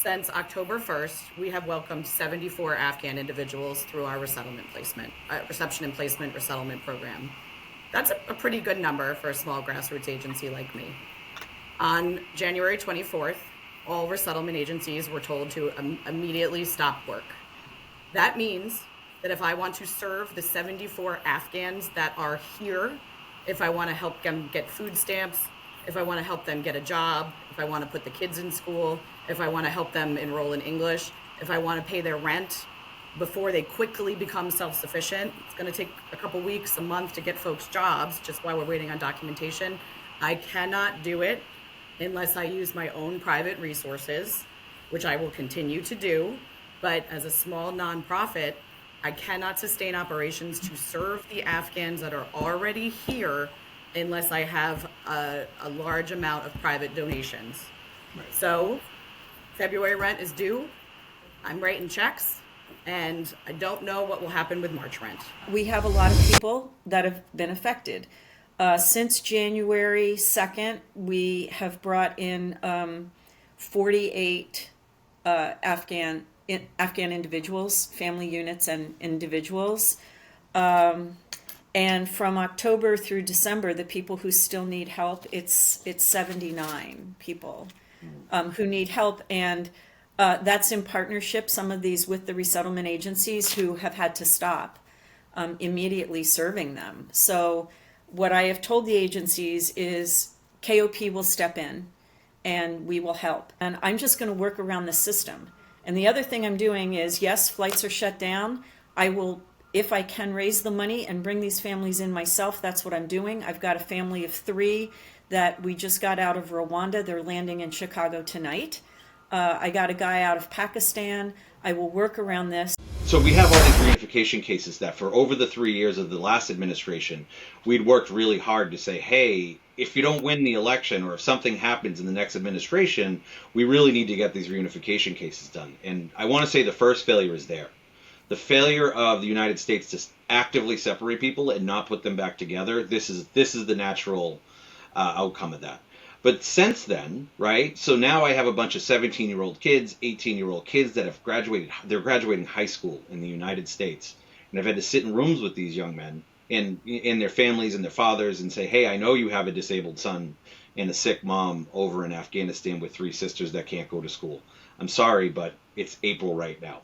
Since October 1st, we have welcomed 74 Afghan individuals through our resettlement placement, reception and placement resettlement program. That's a pretty good number for a small grassroots agency like me. On January 24th, all resettlement agencies were told to immediately stop work. That means that if I want to serve the 74 Afghans that are here, if I want to help them get food stamps, if I want to help them get a job, if I want to put the kids in school, if I want to help them enroll in English, if I want to pay their rent before they quickly become self-sufficient, it's going to take a couple weeks, a month to get folks jobs just while we're waiting on documentation. I cannot do it unless I use my own private resources, which I will continue to do. But as a small nonprofit, I cannot sustain operations to serve the Afghans that are already here unless I have a large amount of private donations. Right. So February rent is due. I'm writing checks, and I don't know what will happen with March rent. We have a lot of people that have been affected. Since January 2nd, we have brought in 48 Afghan individuals, family units and individuals. And from October through December, the people who still need help, it's 79 people who need help. And that's in partnership, some of these with the resettlement agencies who have had to stop immediately serving them. So what I have told the agencies is KOP will step in and we will help. And I'm just going to work around the system. And the other thing I'm doing is, yes, flights are shut down. I will, if I can, raise the money and bring these families in myself. That's what I'm doing. I've got a family of 3 that we just got out of Rwanda. They're landing in Chicago tonight. I got a guy out of Pakistan. I will work around this. So we have all these reunification cases that for over the 3 years of the last administration, we'd worked really hard to say, hey, if you don't win the election or if something happens in the next administration, we really need to get these reunification cases done. And I want to say the first failure is there. The failure of the United States to actively separate people and not put them back together, this is the natural outcome of that. But since then, right, so now I have a bunch of 17-year-old kids, 18-year-old kids that have graduated. They're graduating high school in the United States. And I've had to sit in rooms with these young men and in their families and their fathers and say, hey, I know you have a disabled son and a sick mom over in Afghanistan with 3 sisters that can't go to school. I'm sorry, but it's April right now.